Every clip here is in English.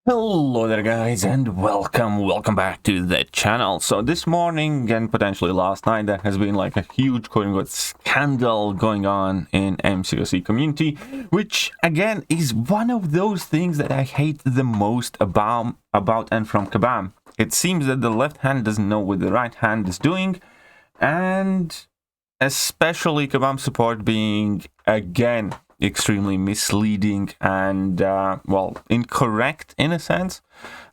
Hello there guys and welcome back to the channel. So this morning and potentially last night there has been like a huge quote-unquote scandal going on in MCOC community, which again is one of those things that I hate the most about and from Kabam. It seems that the left hand doesn't know what the right hand is doing, and especially Kabam support being again extremely misleading and well, incorrect in a sense.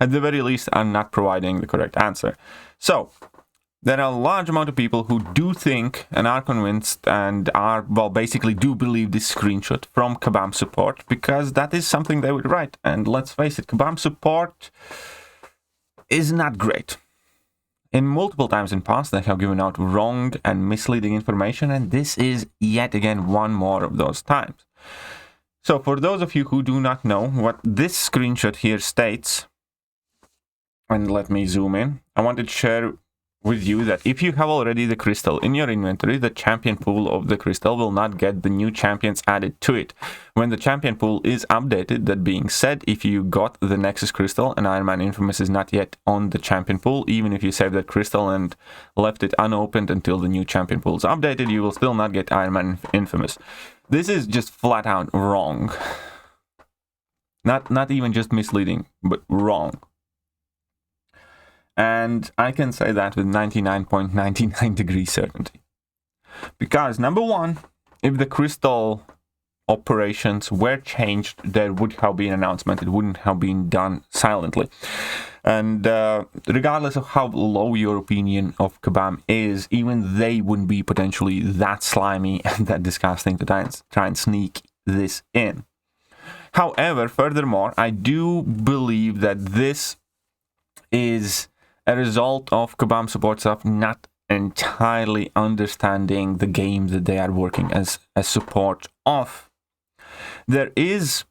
At the very least, I'm not providing the correct answer. So there are a large amount of people who do think and are convinced and are, well, basically do believe this screenshot from Kabam support because that is something they would write. And let's face it, Kabam support is not great. In multiple times in past, they have given out wrong and misleading information, and this is yet again one more of those times. So for those of you who do not know what this screenshot here states, and let me zoom in, I wanted to share with you that if you have already the crystal in your inventory, the champion pool of the crystal will not get the new champions added to it. When the champion pool is updated, that being said, if you got the Nexus crystal and Iron Man Infamous is not yet on the champion pool, even if you saved that crystal and left it unopened until the new champion pool is updated, you will still not get Iron Man Infamous. This is just flat out wrong. Not even just misleading, but wrong. And I can say that with 99.99 degree certainty. Because number one, if the crystal operations were changed, there would have been an announcement. It wouldn't have been done silently. And regardless of how low your opinion of Kabam is, even they wouldn't be potentially that slimy and that disgusting to try and sneak this in. However, furthermore, I do believe that this is a result of Kabam support staff not entirely understanding the game that they are working as a support of. There is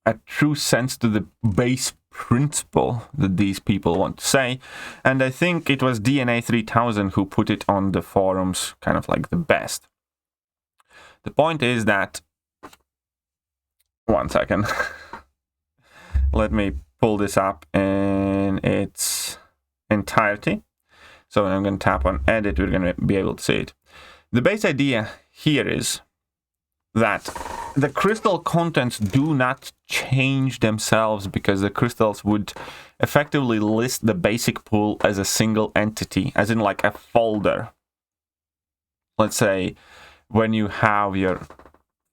a true sense to the base principle that these people want to say, and I think it was DNA 3000 who put it on the forums kind of like the best. The point is that, one second, let me pull this up in its entirety. So when I'm going to tap on edit, we're going to be able to see it. The base idea here is that the crystal contents do not change themselves because the crystals would effectively list the basic pool as a single entity, as in like a folder. Let's say when you have your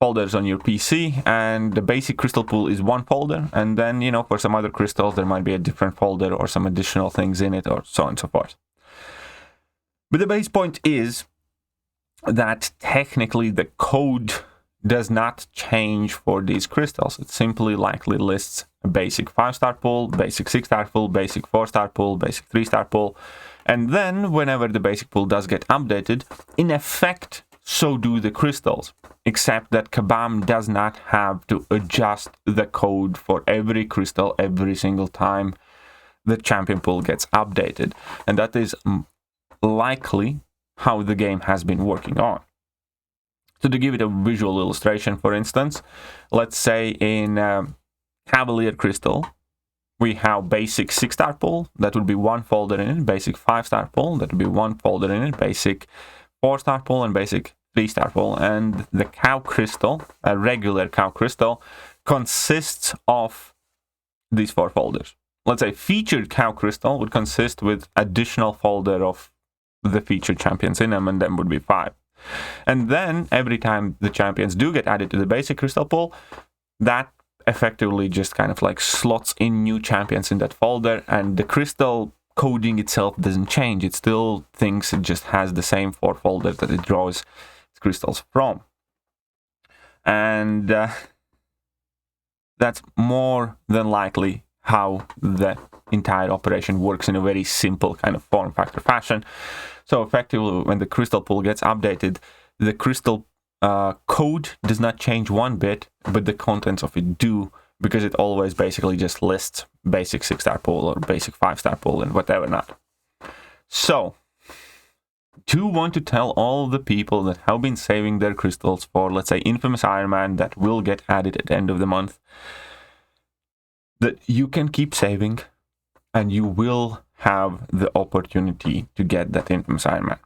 folders on your PC and the basic crystal pool is one folder, and then, you know, for some other crystals there might be a different folder or some additional things in it or so on and so forth. But the base point is that technically the code does not change for these crystals. It simply likely lists a basic 5-star pool, basic 6-star pool, basic 4-star pool, basic 3-star pool, and then whenever the basic pool does get updated, in effect so do the crystals, except that Kabam does not have to adjust the code for every crystal every single time the champion pool gets updated. And that is likely how the game has been working on. So to give it a visual illustration, for instance, let's say in Cavalier Crystal, we have basic 6-star pool, that would be one folder in it, basic 5-star pool, that would be one folder in it, basic 4-star pool, and basic 3-star pool. And the cow crystal, a regular cow crystal, consists of these 4 folders. Let's say featured cow crystal would consist with additional folder of the featured champions in them, and then would be 5. And then every time the champions do get added to the basic crystal pool, that effectively just kind of like slots in new champions in that folder, and the crystal coding itself doesn't change. It still thinks it just has the same 4 folders that it draws crystals from. And that's more than likely how the entire operation works in a very simple kind of form factor fashion. So effectively, when the crystal pool gets updated, the crystal code does not change one bit, but the contents of it do, because it always basically just lists basic 6-star pool or basic 5-star pool and whatever not. So, do want to tell all the people that have been saving their crystals for, let's say, Infamous Iron Man that will get added at the end of the month, that you can keep saving and you will have the opportunity to get that infamous Iron Man.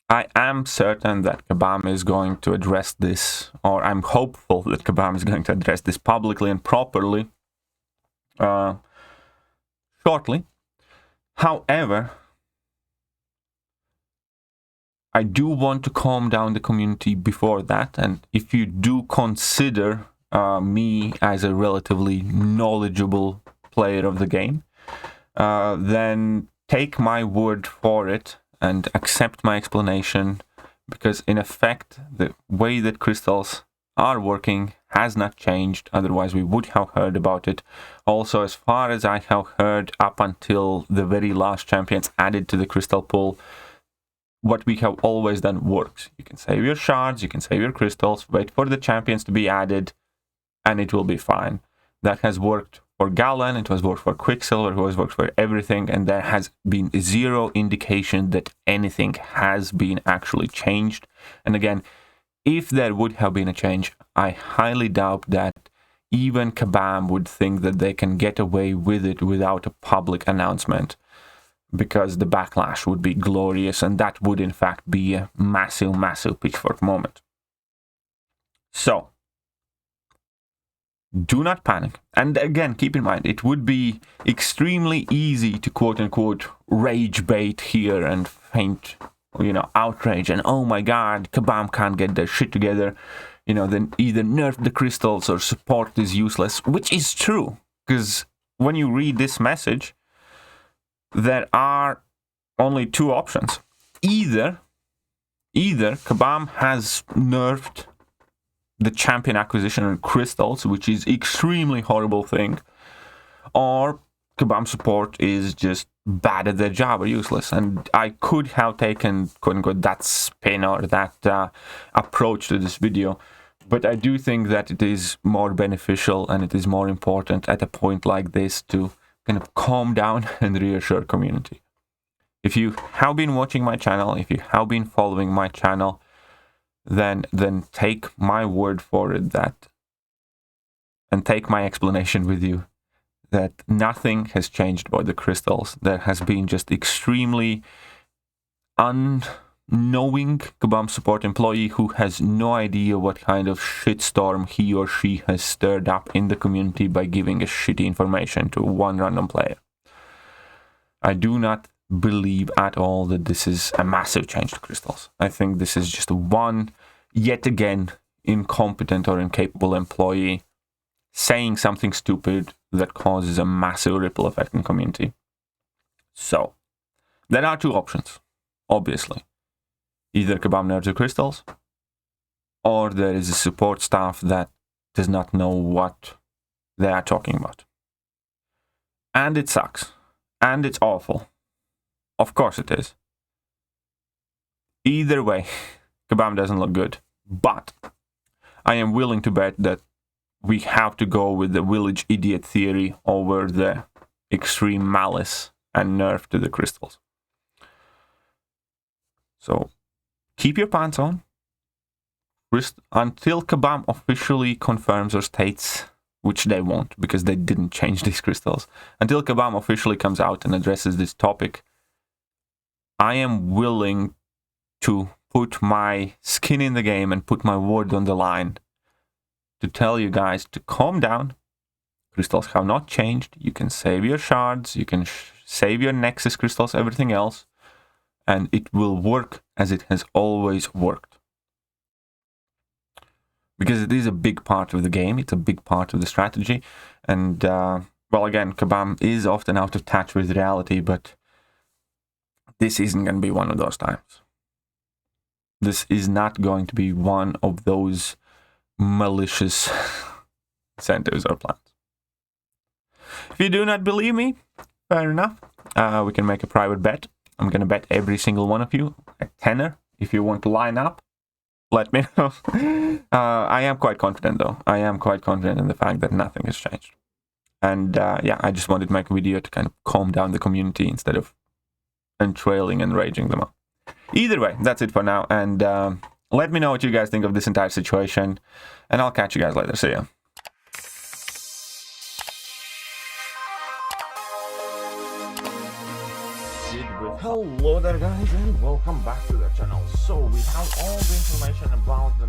I am certain that Kabam is going to address this, or I'm hopeful that Kabam is going to address this publicly and properly shortly. However, I do want to calm down the community before that, and if you do consider me as a relatively knowledgeable player of the game, then take my word for it and accept my explanation, because in effect the way that crystals are working has not changed, otherwise we would have heard about it. Also, as far as I have heard, up until the very last champions added to the crystal pool, what we have always done works. You can save your shards, you can save your crystals, wait for the champions to be added, and it will be fine. That has worked for Galen, it has worked for Quicksilver, it has worked for everything, and there has been zero indication that anything has been actually changed. And again, if there would have been a change, I highly doubt that even Kabam would think that they can get away with it without a public announcement, because the backlash would be glorious, and that would in fact be a massive, massive pitchfork moment. So, do not panic. And again, keep in mind, it would be extremely easy to quote-unquote rage bait here and faint, outrage, and oh my god, Kabam can't get their shit together, then either nerf the crystals or support is useless, which is true, because when you read this message, there are only two options. Either Kabam has nerfed the champion acquisition and crystals, which is extremely horrible thing, or Kabam support is just bad at their job or useless. And I could have taken, quote-unquote, that spin or that approach to this video, but I do think that it is more beneficial and it is more important at a point like this to kind of calm down and reassure community. If you have been watching my channel, if you have been following my channel, then take my word for it that, and take my explanation with you, that nothing has changed about the crystals. There has been just extremely unknowing Kabam support employee who has no idea what kind of shitstorm he or she has stirred up in the community by giving a shitty information to one random player. I do not believe at all that this is a massive change to crystals. I think this is just one, yet again, incompetent or incapable employee saying something stupid that causes a massive ripple effect in community. So, there are two options, obviously. Either Kabam nerfs the crystals, or there is a support staff that does not know what they are talking about. And it sucks. And it's awful. Of course it is. Either way, Kabam doesn't look good. But I am willing to bet that we have to go with the village idiot theory over the extreme malice and nerf to the crystals. So, keep your pants on until Kabam officially confirms or states, which they won't because they didn't change these crystals. Until Kabam officially comes out and addresses this topic, I am willing to put my skin in the game and put my word on the line to tell you guys to calm down. Crystals have not changed. You can save your shards, you can save your Nexus crystals, everything else, and it will work as it has always worked. Because it is a big part of the game, it's a big part of the strategy, and, well, again, Kabam is often out of touch with reality, but this isn't going to be one of those times. This is not going to be one of those malicious incentives or plans. If you do not believe me, fair enough. We can make a private bet. I'm going to bet every single one of you a tenner. If you want to line up, let me know. I am quite confident, though. I am quite confident in the fact that nothing has changed. And yeah, I just wanted to make a video to kind of calm down the community instead of entrailing and raging them up. Either way, that's it for now. And let me know what you guys think of this entire situation. And I'll catch you guys later. See ya. did with. Hello there guys and welcome back to the channel. So we have all the information about the